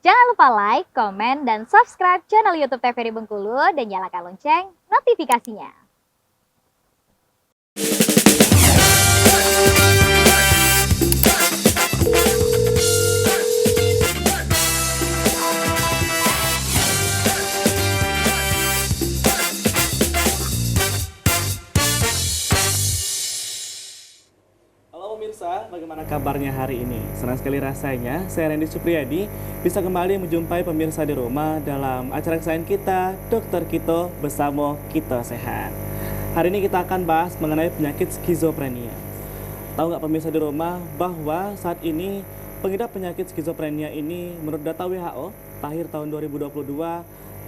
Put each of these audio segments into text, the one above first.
Jangan lupa like, komen, dan subscribe channel YouTube TVRI Bengkulu dan nyalakan lonceng notifikasinya. Halo pemirsa, bagaimana kabarnya hari ini? Senang sekali rasanya, saya Randy Supriyadi bisa kembali menjumpai pemirsa di rumah dalam acara kesayangan kita, Dokter Kito bersama Kito Sehat. Hari ini kita akan bahas mengenai penyakit skizofrenia. Tahu nggak pemirsa di rumah bahwa saat ini pengidap penyakit skizofrenia ini menurut data WHO, akhir tahun 2022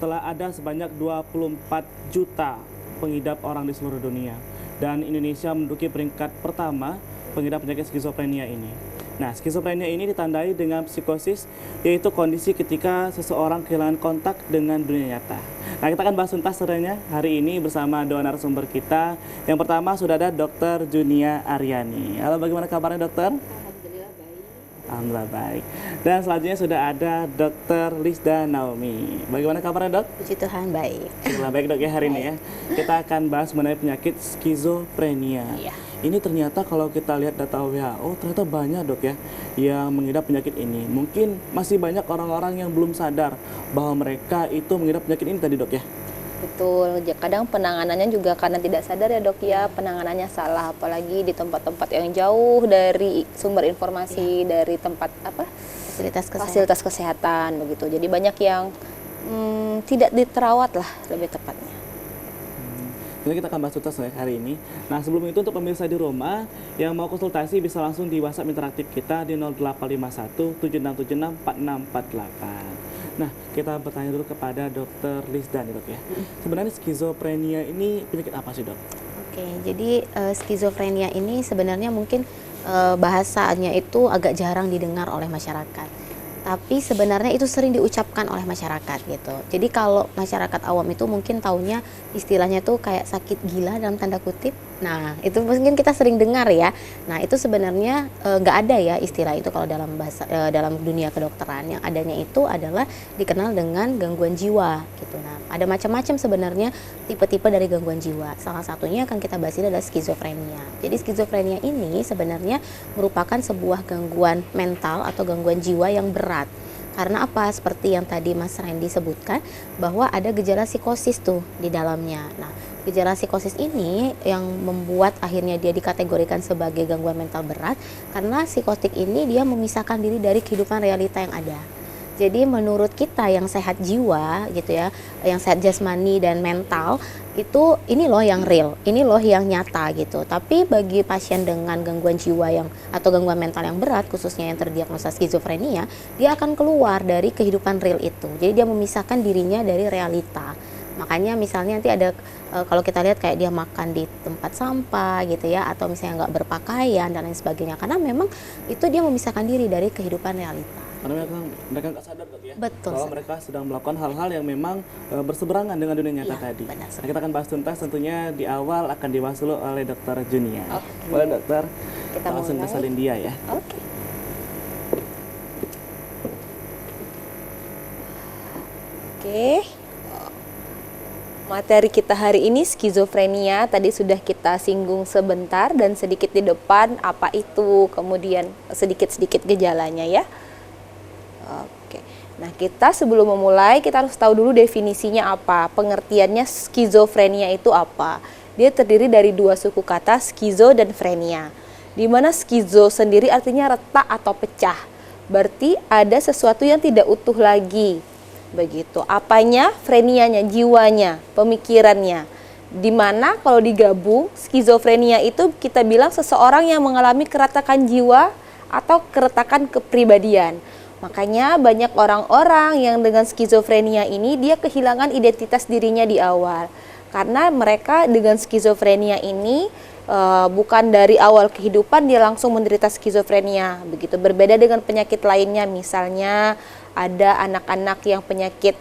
telah ada sebanyak 24 juta pengidap orang di seluruh dunia. Dan Indonesia menduduki peringkat pertama pengidap penyakit skizofrenia ini. Nah, skizofrenia ini ditandai dengan psikosis, yaitu kondisi ketika seseorang kehilangan kontak dengan dunia nyata. Nah, kita akan bahas tuntas sebenarnya hari ini bersama dua narasumber kita. Yang pertama sudah ada Dr. Junia Aryani. Halo, bagaimana kabarnya dokter? Alhamdulillah baik. Alhamdulillah baik. Dan selanjutnya sudah ada Dr. Lisda Naomi. Bagaimana kabarnya dok? Puji Tuhan baik. Alhamdulillah baik dok ya hari ini ya. Kita akan bahas mengenai penyakit skizofrenia. Iya. Ini ternyata kalau kita lihat data WHO ternyata banyak dok ya yang mengidap penyakit ini. Mungkin masih banyak orang-orang yang belum sadar bahwa mereka itu mengidap penyakit ini tadi dok ya. Betul. Kadang penanganannya juga karena tidak sadar ya dok ya, penanganannya salah, apalagi di tempat-tempat yang jauh dari sumber informasi, dari tempat fasilitas kesehatan begitu. Jadi banyak yang tidak diterawat lah lebih tepatnya. Jadi kita akan bahas tuntas hari ini. Nah sebelum itu untuk pemirsa di rumah yang mau konsultasi bisa langsung di WhatsApp interaktif kita di 0851 7676 4648. Nah kita bertanya dulu kepada Dokter Lisda nih dok ya. Sebenarnya skizofrenia ini penyakit apa sih dok? Oke, jadi skizofrenia ini sebenarnya mungkin bahasanya itu agak jarang didengar oleh masyarakat. Tapi sebenarnya itu sering diucapkan oleh masyarakat gitu. Jadi kalau masyarakat awam itu mungkin taunya istilahnya tuh kayak sakit gila dalam tanda kutip. Nah itu mungkin kita sering dengar ya. Nah itu sebenarnya nggak ada ya istilah itu kalau dalam bahasa dalam dunia kedokteran. Yang adanya itu adalah dikenal dengan gangguan jiwa gitu. Nah ada macam-macam sebenarnya tipe-tipe dari gangguan jiwa. Salah satunya akan kita bahas ini adalah skizofrenia. Jadi skizofrenia ini sebenarnya merupakan sebuah gangguan mental atau gangguan jiwa yang berat. Karena apa? Seperti yang tadi Mas Randy sebutkan bahwa ada gejala psikosis tuh di dalamnya. Nah, gejala psikosis ini yang membuat akhirnya dia dikategorikan sebagai gangguan mental berat karena psikotik ini dia memisahkan diri dari kehidupan realita yang ada. Jadi menurut kita yang sehat jiwa gitu ya, yang sehat jasmani dan mental itu ini loh yang real, ini loh yang nyata gitu. Tapi bagi pasien dengan gangguan jiwa yang atau gangguan mental yang berat, khususnya yang terdiagnosa skizofrenia, dia akan keluar dari kehidupan real itu. Jadi dia memisahkan dirinya dari realita. Makanya misalnya nanti ada kalau kita lihat kayak dia makan di tempat sampah gitu ya, atau misalnya nggak berpakaian dan lain sebagainya, karena memang itu dia memisahkan diri dari kehidupan realita. Karena mereka nggak sadar dok ya. Betul. Bahwa mereka sedang melakukan hal-hal yang memang berseberangan dengan dunia nyata tadi. Benar. Nah, kita akan bahas tuntas tentunya di awal akan dibahas dulu oleh Dokter Junia. Boleh dokter? Kita langsung ke mulai. Salindia ya. Oke. Materi kita hari ini skizofrenia, tadi sudah kita singgung sebentar dan sedikit di depan apa itu, kemudian sedikit-sedikit gejalanya ya. Oke. Nah, kita sebelum memulai kita harus tahu dulu definisinya apa, pengertiannya skizofrenia itu apa. Dia terdiri dari dua suku kata, skizo dan frenia. Di mana skizo sendiri artinya retak atau pecah. Berarti ada sesuatu yang tidak utuh lagi. Begitu. Apanya? Frenianya, jiwanya, pemikirannya. Dimana kalau digabung, skizofrenia itu kita bilang seseorang yang mengalami keretakan jiwa atau keretakan kepribadian. Makanya banyak orang-orang yang dengan skizofrenia ini dia kehilangan identitas dirinya di awal. Karena mereka dengan skizofrenia ini bukan dari awal kehidupan dia langsung menderita skizofrenia. Begitu, berbeda dengan penyakit lainnya, misalnya ada anak-anak yang penyakit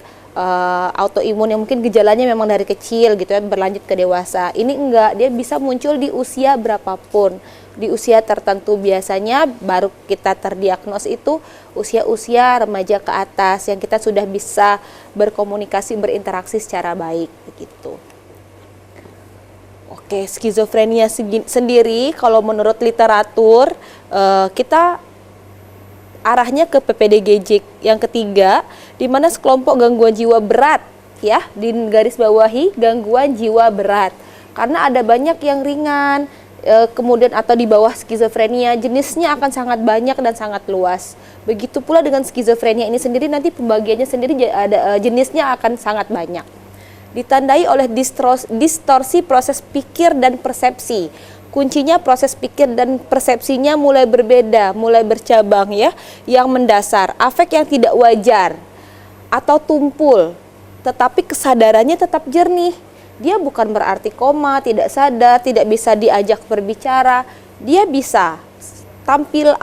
autoimun yang mungkin gejalanya memang dari kecil gitu ya, berlanjut ke dewasa. Ini enggak, dia bisa muncul di usia berapapun. di usia tertentu, biasanya baru kita terdiagnos itu usia-usia remaja ke atas yang kita sudah bisa berkomunikasi, berinteraksi secara baik begitu. Oke, skizofrenia sendiri kalau menurut literatur kita arahnya ke PPDGJ yang ketiga, di mana sekelompok gangguan jiwa berat ya, di garis bawahi gangguan jiwa berat. Karena ada banyak yang ringan, kemudian atau di bawah skizofrenia, jenisnya akan sangat banyak dan sangat luas. Begitu pula dengan skizofrenia ini sendiri, nanti pembagiannya sendiri ada jenisnya akan sangat banyak. Ditandai oleh distorsi proses pikir dan persepsi. Kuncinya proses pikir dan persepsinya mulai berbeda, mulai bercabang ya, yang mendasar, afek yang tidak wajar atau tumpul, tetapi kesadarannya tetap jernih. Dia bukan berarti koma, tidak sadar, tidak bisa diajak berbicara. Dia bisa tampil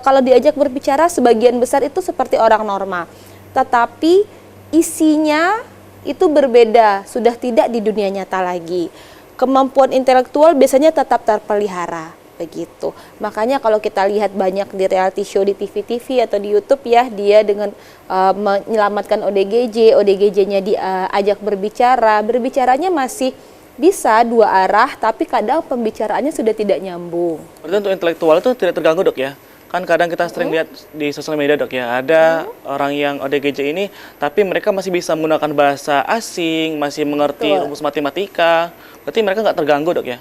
kalau diajak berbicara sebagian besar itu seperti orang normal. Tetapi isinya itu berbeda, sudah tidak di dunia nyata lagi. Kemampuan intelektual biasanya tetap terpelihara begitu. Makanya kalau kita lihat banyak di reality show di TV-TV atau di YouTube ya, dia dengan menyelamatkan ODGJ-nya diajak berbicara, berbicaranya masih bisa dua arah, tapi kadang pembicaraannya sudah tidak nyambung. Berarti untuk intelektual itu tidak terganggu dok ya? Kan kadang kita sering lihat di sosial media dok ya, ada orang yang ODGJ ini, tapi mereka masih bisa menggunakan bahasa asing, masih mengerti rumus matematika, berarti mereka nggak terganggu dok ya?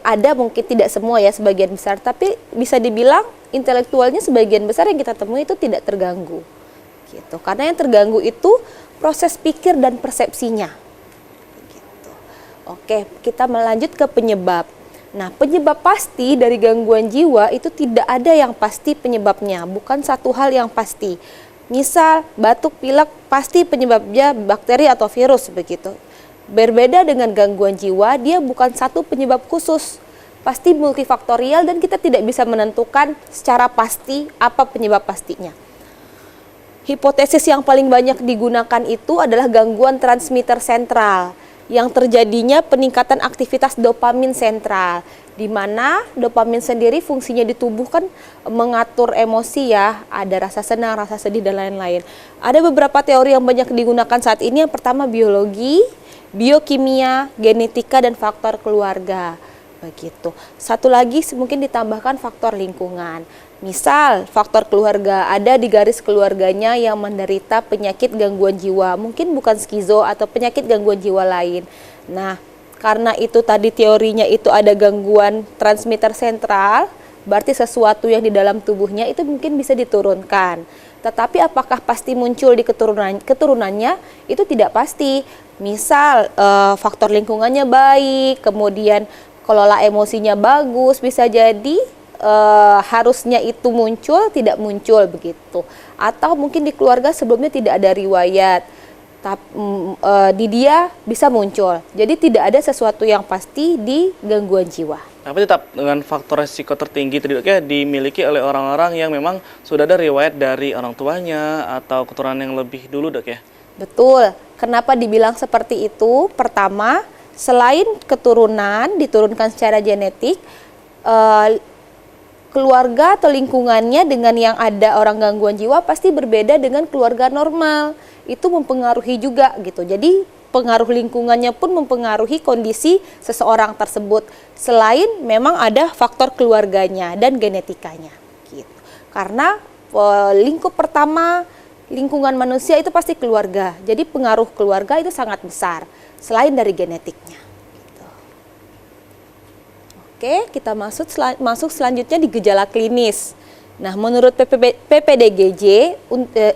Ada mungkin tidak semua ya, sebagian besar, tapi bisa dibilang intelektualnya sebagian besar yang kita temui itu tidak terganggu gitu. Karena yang terganggu itu proses pikir dan persepsinya gitu. Oke, kita melanjut ke penyebab. Nah, penyebab pasti dari gangguan jiwa itu tidak ada yang pasti penyebabnya, bukan satu hal yang pasti. Misal batuk pilek pasti penyebabnya bakteri atau virus begitu. Berbeda dengan gangguan jiwa, dia bukan satu penyebab khusus, pasti multifaktorial dan kita tidak bisa menentukan secara pasti apa penyebab pastinya. Hipotesis yang paling banyak digunakan itu adalah gangguan transmitter sentral, yang terjadinya peningkatan aktivitas dopamin sentral, di mana dopamin sendiri fungsinya di tubuh kan mengatur emosi ya, ada rasa senang, rasa sedih dan lain-lain. Ada beberapa teori yang banyak digunakan saat ini, yang pertama biologi, biokimia, genetika, dan faktor keluarga. Begitu. Satu lagi mungkin ditambahkan faktor lingkungan. Misal faktor keluarga, ada di garis keluarganya yang menderita penyakit gangguan jiwa, mungkin bukan skizo atau penyakit gangguan jiwa lain. Nah, karena itu tadi teorinya itu ada gangguan transmitter sentral, berarti sesuatu yang di dalam tubuhnya itu mungkin bisa diturunkan. Tetapi apakah pasti muncul di keturunannya? Itu tidak pasti. Misal faktor lingkungannya baik, kemudian kelola emosinya bagus, bisa jadi harusnya itu muncul, tidak muncul begitu. Atau mungkin di keluarga sebelumnya tidak ada riwayat, tapi di dia bisa muncul. Jadi tidak ada sesuatu yang pasti di gangguan jiwa. Tapi tetap dengan faktor resiko tertinggi tadi dok ya, dimiliki oleh orang-orang yang memang sudah ada riwayat dari orang tuanya atau keturunan yang lebih dulu dok ya? Betul. Kenapa dibilang seperti itu? Pertama, selain keturunan diturunkan secara genetik, keluarga atau lingkungannya dengan yang ada orang gangguan jiwa pasti berbeda dengan keluarga normal. Itu mempengaruhi juga gitu. Jadi pengaruh lingkungannya pun mempengaruhi kondisi seseorang tersebut. Selain memang ada faktor keluarganya dan genetikanya gitu. Karena lingkup pertama, lingkungan manusia itu pasti keluarga. Jadi pengaruh keluarga itu sangat besar selain dari genetiknya. Gitu. Oke, kita masuk selanjutnya di gejala klinis. Nah, menurut PPDGJ,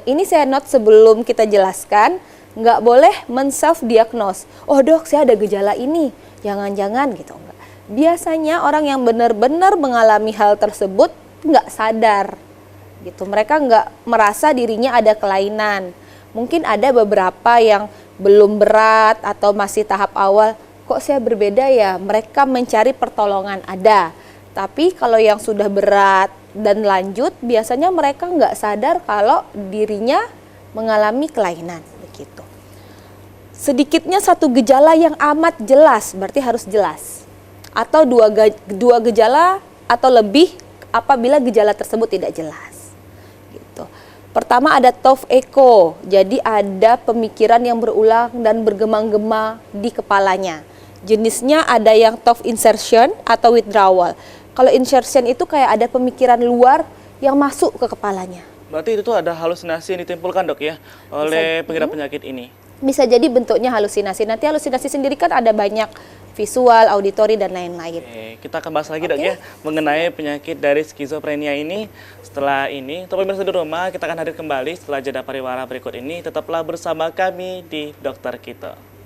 ini saya note sebelum kita jelaskan, nggak boleh men-self-diagnose. Oh dok, saya ada gejala ini, jangan-jangan gitu. Enggak. Biasanya orang yang benar-benar mengalami hal tersebut nggak sadar. Gitu. Mereka nggak merasa dirinya ada kelainan. Mungkin ada beberapa yang belum berat atau masih tahap awal, kok saya berbeda ya, mereka mencari pertolongan ada. Tapi kalau yang sudah berat dan lanjut, biasanya mereka nggak sadar kalau dirinya mengalami kelainan. Begitu. Sedikitnya satu gejala yang amat jelas, berarti harus jelas. Atau dua gejala atau lebih apabila gejala tersebut tidak jelas. Gitu. Pertama ada thought echo, jadi ada pemikiran yang berulang dan bergema-gema di kepalanya. Jenisnya ada yang thought insertion atau withdrawal. Kalau insertion itu kayak ada pemikiran luar yang masuk ke kepalanya. Berarti itu tuh ada halusinasi yang ditimbulkan dok ya oleh pengidap penyakit ini. Bisa jadi bentuknya halusinasi. Nanti halusinasi sendiri kan ada banyak visual, auditori, dan lain-lain. Oke, kita akan bahas lagi dok ya mengenai penyakit dari skizofrenia ini. Setelah ini, untuk pemirsa di rumah kita akan hadir kembali setelah jeda pariwara berikut ini. Tetaplah bersama kami di Dokter Kito.